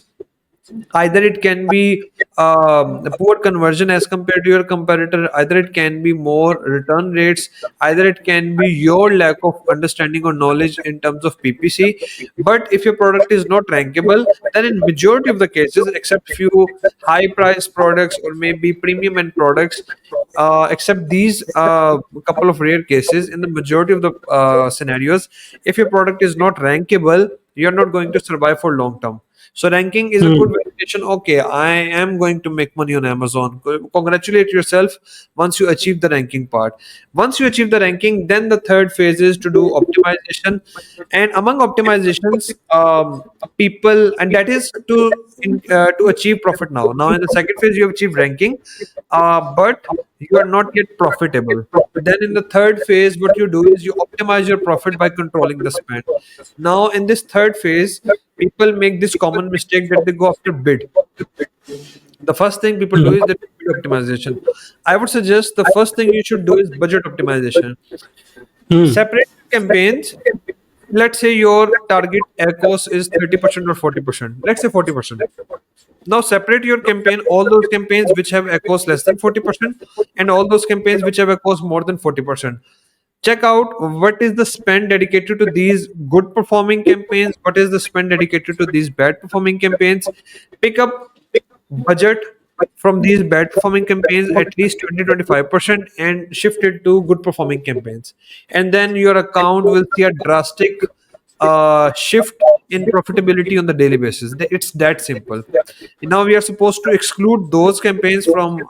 Speaker 2: either it can be a poor conversion as compared to your competitor, either it can be more return rates, either it can be your lack of understanding or knowledge in terms of PPC. But if your product is not rankable, then in majority of the cases, except few high price products or maybe premium end products, except these couple of rare cases, in the majority of the scenarios, if your product is not rankable, you're not going to survive for long term. So ranking is a good
Speaker 1: Mhm.
Speaker 2: validation. Okay, I am going to make money on Amazon. Congratulate yourself once you achieve the ranking part. Once you achieve the ranking, then the third phase is to do optimization. And among optimizations, people, and that is to achieve profit now. Now in the second phase, you have achieved ranking, but you are not yet profitable. Then in the third phase, what you do is you optimize your profit by controlling the spend. Now in this third phase, people make this common mistake that they go after bid. The first thing people do is
Speaker 1: Mhm.
Speaker 2: the bid optimization. I would suggest the first thing you should do is budget optimization.
Speaker 1: Mhm.
Speaker 2: Separate campaigns. Let's say your target cost is 30% or 40%. Let's say 40%. Now separate your campaign, all those campaigns which have echoes less than 40%, and all those campaigns which have echoes more than 40%. Check out what is the spend dedicated to these good performing campaigns, what is the spend dedicated to these bad performing campaigns. Pick up budget from these bad performing campaigns at least 20-25% and shift it to good performing campaigns, and then your account will see a drastic shift in profitability on the daily basis. It's that simple. Now we are supposed to exclude those campaigns from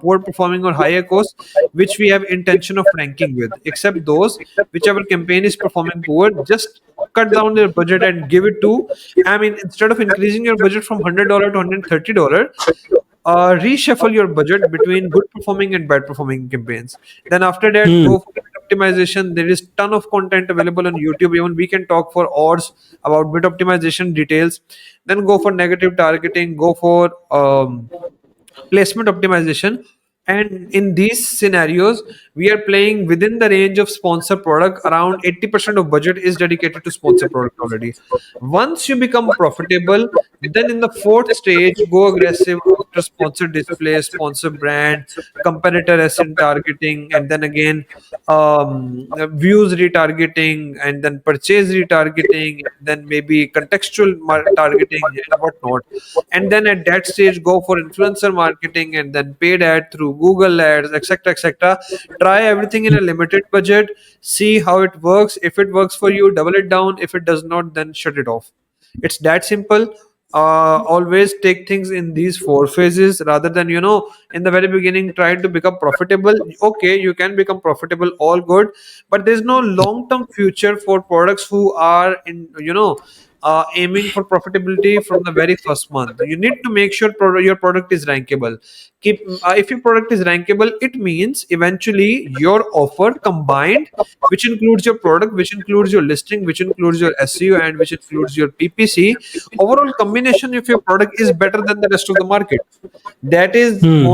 Speaker 2: poor performing or higher cost, which we have intention of ranking with. Except those whichever campaign is performing poor, just cut down your budget and give it to. I mean, instead of increasing your budget from $100 to $130, reshuffle your budget between good performing and bad performing campaigns. Then after that,
Speaker 1: Mhm.
Speaker 2: go for bid optimization. There is ton of content available on YouTube. Even we can talk for hours about bid optimization details. Then go for negative targeting. Go for placement optimization. And in these scenarios, we are playing within the range of sponsor product. Around 80% of budget is dedicated to sponsor product already. Once you become profitable, then in the fourth stage, go aggressive after sponsor display, sponsor brand, competitor asset targeting, and then again views retargeting, and then purchase retargeting, and then maybe contextual targeting and whatnot. And then at that stage, go for influencer marketing and then paid ad through Google ads, etc., etc. Try everything in a limited budget, see how it works. If it works for you, double it down. If it does not, then shut it off. It's that simple. always take things in these four phases, rather than in the very beginning trying to become profitable. Okay, you can become profitable, all good, but there's no long term future for products who are in aiming for profitability from the very first month. You need to make sure your product is rankable. If your product is rankable, it means eventually your offer combined, which includes your product, which includes your listing, which includes your SEO, and which includes your PPC, overall combination of your product is better than the rest of the market. That is
Speaker 1: Hmm.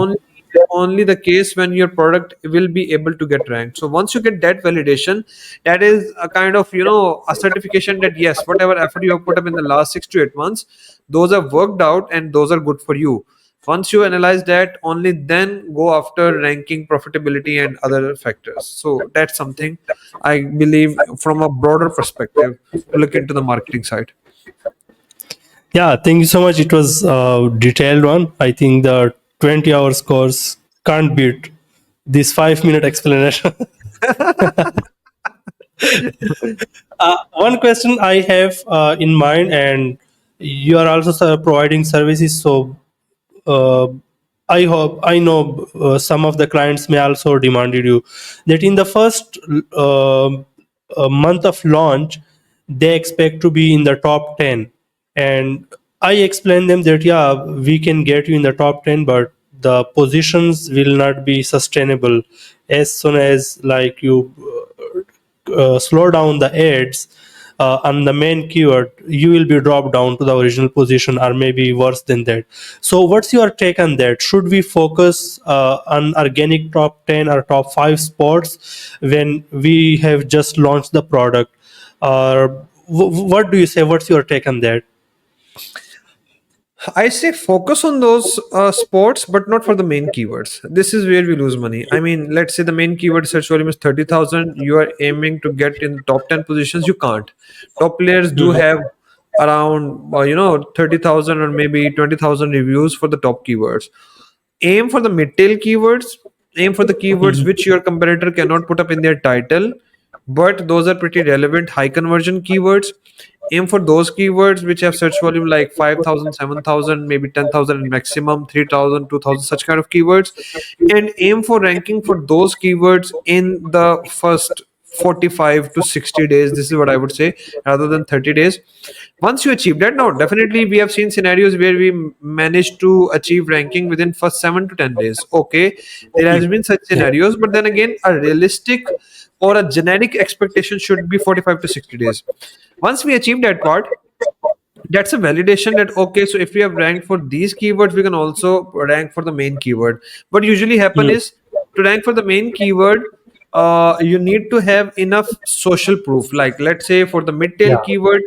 Speaker 2: only the case when your product will be able to get ranked. So once you get that validation, that is a kind of a certification that yes, whatever effort you have put up in the last 6 to 8 months, those have worked out and those are good for you. Once you analyze that, only then go after ranking, profitability, and other factors. So that's something I believe from a broader perspective to look into the marketing side.
Speaker 1: Yeah, thank you so much. It was a detailed one. I think the 20 hours course can't beat this 5 minute explanation. One question I have in mind, and you are also providing services. So uh, I know some of the clients may also demanded you that in the first month of launch, they expect to be in the top 10. And I explained them that, yeah, we can get you in the top 10, but the positions will not be sustainable as soon as like you slow down the ads on the main keyword, you will be dropped down to the original position or maybe worse than that. So what's your take on that? Should we focus on organic top 10 or top 5 spots when we have just launched the product? Or what do you say? What's your take on that?
Speaker 2: I say focus on those sports, but not for the main keywords. This is where we lose money. I mean, let's say the main keyword search volume is 30,000. You are aiming to get in the top 10 positions. You can't. Top players do
Speaker 1: Mhm.
Speaker 2: have around, 30,000 or maybe 20,000 reviews for the top keywords. Aim for the mid-tail keywords. Aim for the keywords
Speaker 1: Mhm.
Speaker 2: which your competitor cannot put up in their title, but those are pretty relevant high conversion keywords. Aim for those keywords which have search volume like 5,000, 7,000, maybe 10,000 and maximum 3,000, 2,000, such kind of keywords, and aim for ranking for those keywords in the first 45 to 60 days. This is what I would say, rather than 30 days. Once you achieve that, now definitely we have seen scenarios where we managed to achieve ranking within first 7 to 10 days. Okay, there has been such
Speaker 1: Yeah.
Speaker 2: scenarios, but then again, a realistic or a generic expectation should be 45 to 60 days. Once we achieve that part, that's a validation that okay, so if we have ranked for these keywords, we can also rank for the main keyword. What usually happen
Speaker 1: Mm.
Speaker 2: is, to rank for the main keyword, you need to have enough social proof. Like let's say for the mid-tail
Speaker 1: Yeah.
Speaker 2: keyword,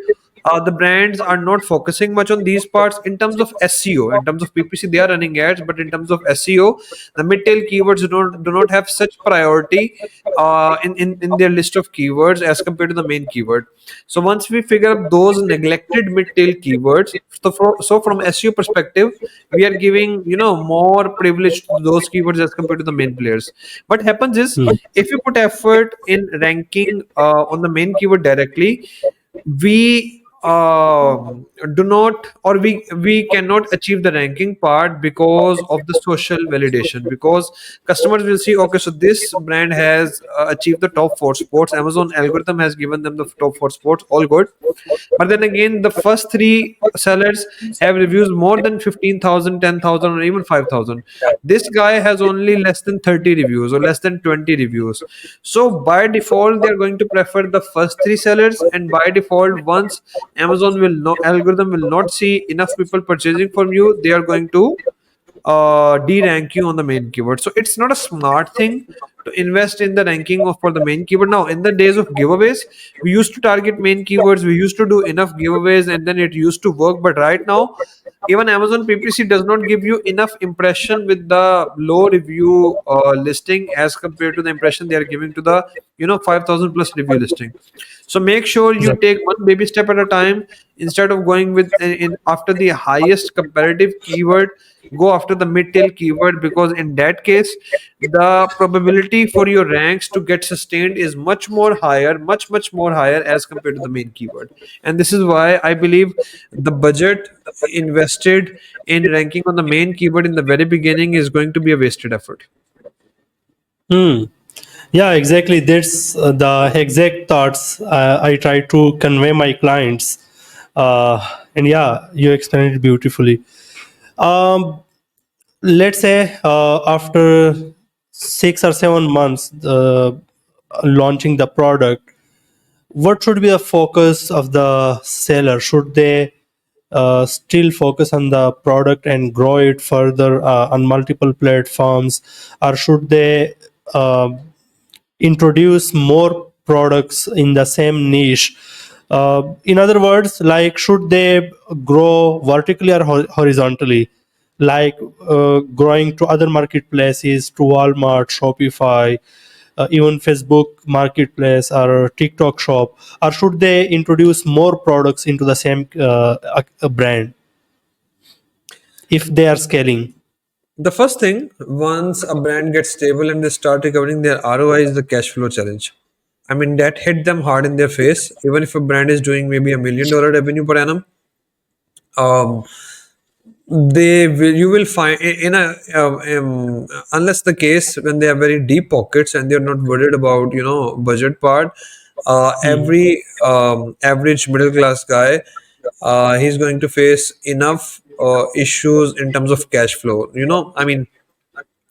Speaker 2: the brands are not focusing much on these parts in terms of SEO. In terms of PPC, they are running ads, but in terms of SEO, the mid-tail keywords do not have such priority in their list of keywords as compared to the main keyword. So once we figure out those neglected mid-tail keywords, so from SEO perspective, we are giving more privilege to those keywords as compared to the main players. What happens is,
Speaker 1: Mm.
Speaker 2: if you put effort in ranking on the main keyword directly, we do not, or we cannot achieve the ranking part because of the social validation, because customers will see okay, so this brand has achieved the top 4 sports, Amazon algorithm has given them the top 4 sports, all good. But then again, the first three sellers have reviews more than 15,000, 10,000, or even 5,000. This guy has only less than 30 reviews or less than 20 reviews. So by default, they're going to prefer the first three sellers. And by default, once Amazon will no algorithm will not see enough people purchasing from you, they are going to de-rank you on the main keyword. So it's not a smart thing to invest in the ranking of for the main keyword. Now, in the days of giveaways, we used to target main keywords. We used to do enough giveaways, and then it used to work. But right now, even Amazon PPC does not give you enough impression with the low review listing as compared to the impression they are giving to the 5,000 plus review listing. So make sure you take one baby step at a time. Instead of going with in after the highest comparative keyword, go after the mid-tail keyword, because in that case the probability probability for your ranks to get sustained is much more higher, much more higher as compared to the main keyword. And this is why I believe the budget invested in ranking on the main keyword in the very beginning is going to be a wasted effort.
Speaker 1: Hmm. Yeah, exactly. That's the exact thoughts I try to convey my clients. And yeah, you explained it beautifully. Um, let's say after 6 or 7 months launching the product, what should be the focus of the seller? Should they still focus on the product and grow it further on multiple platforms, or should they introduce more products in the same niche? In other words, like, should they grow vertically or horizontally, like growing to other marketplaces, to Walmart, Shopify, even Facebook Marketplace or TikTok Shop, or should they introduce more products into the same brand if they are scaling?
Speaker 2: The first thing, once a brand gets stable and they start recovering their ROI, is the cash flow challenge. I mean, that hit them hard in their face. Even if a brand is doing maybe $1 million revenue per annum, um, they will you will find in a unless the case when they have very deep pockets and they're not worried about budget part.
Speaker 1: Hmm.
Speaker 2: Every average middle class guy, he's going to face enough issues in terms of cash flow. I mean,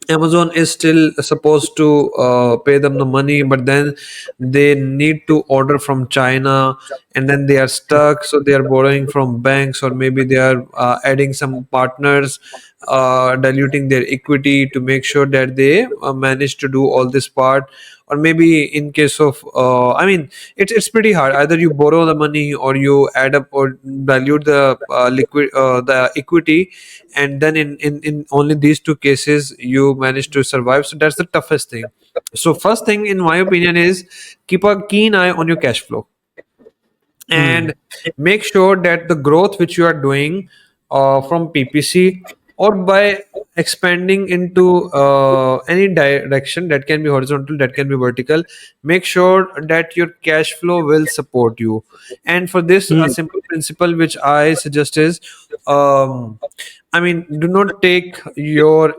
Speaker 2: Amazon is still supposed to pay them the money, but then they need to order from China, and then they are stuck. So they are borrowing from banks, or maybe they are adding some partners, diluting their equity to make sure that they manage to do all this part. Or maybe in case of, I mean, it's pretty hard. Either you borrow the money or you add up or dilute the equity, and then in only these two cases you manage to survive. So that's the toughest thing. So first thing in my opinion is keep a keen eye on your cash flow,
Speaker 1: Hmm.
Speaker 2: and make sure that the growth which you are doing from PPC, or by expanding into any direction, that can be horizontal, that can be vertical, make sure that your cash flow will support you. And for this, a
Speaker 1: Hmm.
Speaker 2: simple principle which I suggest is, um, I mean, do not take your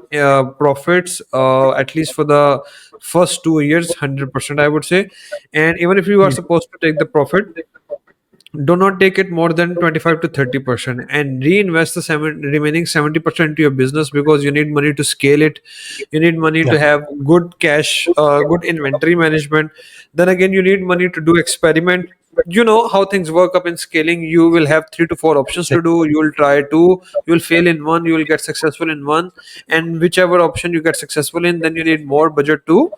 Speaker 2: profits, at least for the first 2 years, 100%, I would say. And even if you are
Speaker 1: Hmm.
Speaker 2: supposed to take the profit, do not take it more than 25 to 30%, and reinvest the remaining 70% to your business, because you need money to scale it. You need money
Speaker 1: Yeah.
Speaker 2: to have good cash, good inventory management. Then again, you need money to do experiment. You know how things work up in scaling. You will have 3 to 4 options to do. You will try two, you will fail in one, you will get successful in one. And whichever option you get successful in, then you need more budget to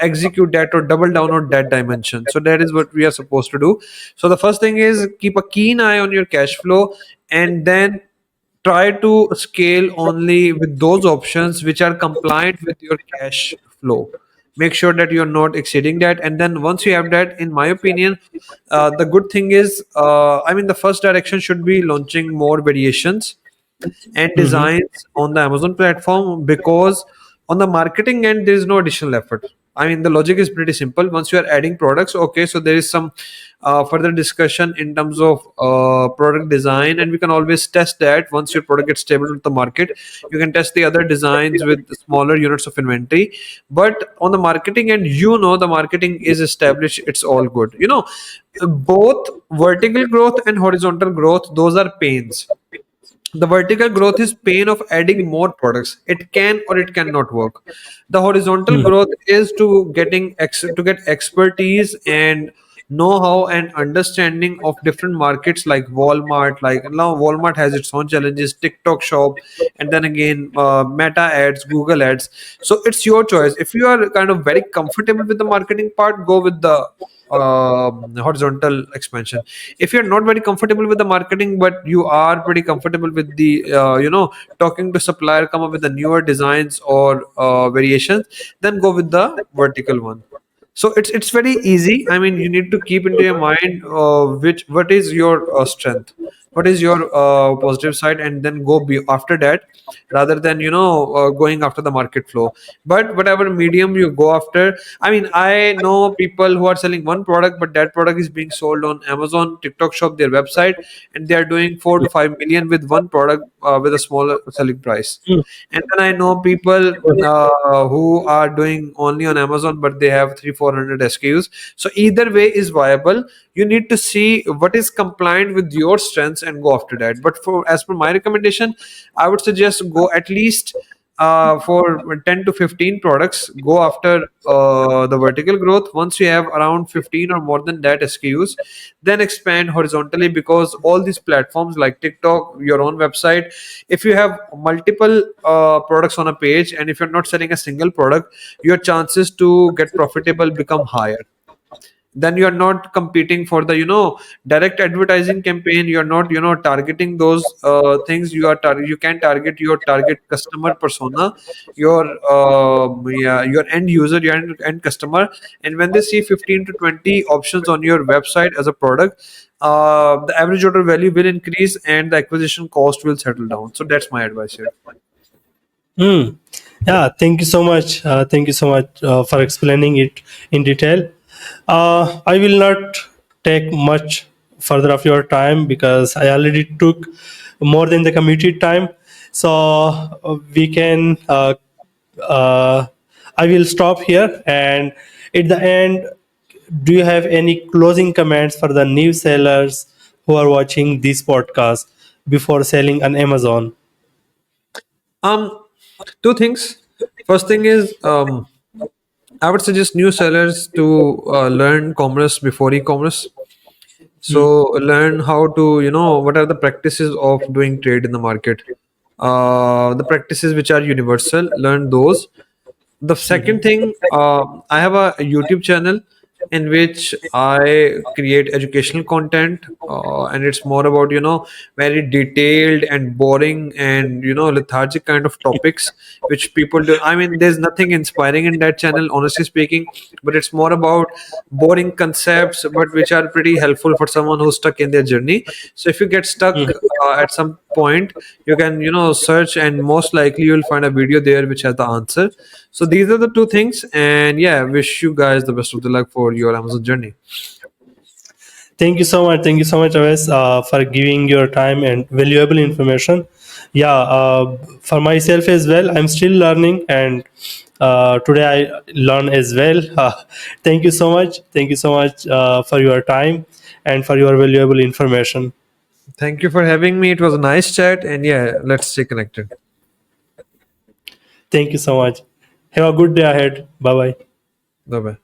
Speaker 2: execute that, or double down on that dimension. So that is what we are supposed to do. So the first thing is keep a keen eye on your cash flow, and then try to scale only with those options which are compliant with your cash flow. Make sure that you're not exceeding that. And then once you have that, in my opinion, the good thing is, I mean, the first direction should be launching more variations and
Speaker 1: Hmm.
Speaker 2: designs on the Amazon platform, because on the marketing end there is no additional effort. I mean, the logic is pretty simple. Once you are adding products, okay, so there is some further discussion in terms of product design, and we can always test that. Once your product gets stable with the market, you can test the other designs with smaller units of inventory. But on the marketing end, the marketing is established, it's all good. Both vertical growth and horizontal growth, those are pains. The vertical growth is pain of adding more products. It can or it cannot work. The horizontal
Speaker 1: Hmm.
Speaker 2: growth is to get expertise and know-how and understanding of different markets, like Walmart. Like now Walmart has its own challenges, TikTok shop, and then again Meta ads, Google ads. So it's your choice. If you are kind of very comfortable with the marketing part, go with the horizontal expansion. If you're not very comfortable with the marketing, but you are pretty comfortable with the talking to supplier, come up with the newer designs or variations, then go with the vertical one. So it's very easy. I mean, you need to keep into your mind which what is your strength. what is your positive side, and then go be after that, rather than going after the market flow. But whatever medium you go after, I mean, I know people who are selling one product, but that product is being sold on Amazon, TikTok Shop, their website, and they are doing 4 to 5 million with one product with a smaller selling price.
Speaker 1: Mm.
Speaker 2: And then I know people who are doing only on Amazon, but they have 300-400 SKUs. So either way is viable. You need to see what is compliant with your strengths and go after that. But for as per my recommendation, I would suggest go at least for 10 to 15 products. Go after the vertical growth. Once you have around 15 or more than that SKUs, then expand horizontally, because all these platforms like TikTok, your own website, if you have multiple products on a page, and if you're not selling a single product, your chances to get profitable become higher. Then you are not competing for the direct advertising campaign. You're not targeting those things. You can target your target customer persona, your yeah, your end user, your end customer. And when they see 15 to 20 options on your website as a product, the average order value will increase and the acquisition cost will settle down. So that's my advice here.
Speaker 1: Hmm. Yeah, thank you so much. Thank you so much for explaining it in detail. I will not take much further of your time because I already took more than the commuted time. So we can. I will stop here. And at the end, do you have any closing comments for the new sellers who are watching this podcast before selling on Amazon?
Speaker 2: um Two things. First thing is, I would suggest new sellers to learn commerce before e-commerce.
Speaker 1: Hmm.
Speaker 2: So learn how to, what are the practices of doing trade in the market. The practices which are universal, learn those. The second thing, I have a YouTube channel in which I create educational content, and it's more about very detailed and boring and lethargic kind of topics which people do. I mean, there's nothing inspiring in that channel, honestly speaking, but it's more about boring concepts, but which are pretty helpful for someone who's stuck in their journey. So if you get stuck at some point, you can search, and most likely you'll find a video there which has the answer. So these are the two things, and yeah, wish you guys the best of the luck for your Amazon journey.
Speaker 1: Thank you so much. Thank you so much, Awais, for giving your time and valuable information. Yeah, for myself as well, I'm still learning, and today I learn as well. Thank you so much. Thank you so much for your time and for your valuable information.
Speaker 2: Thank you for having me. It was a nice chat, and yeah, let's stay connected.
Speaker 1: Thank you so much. Have a good day ahead. Bye bye.
Speaker 2: Bye bye.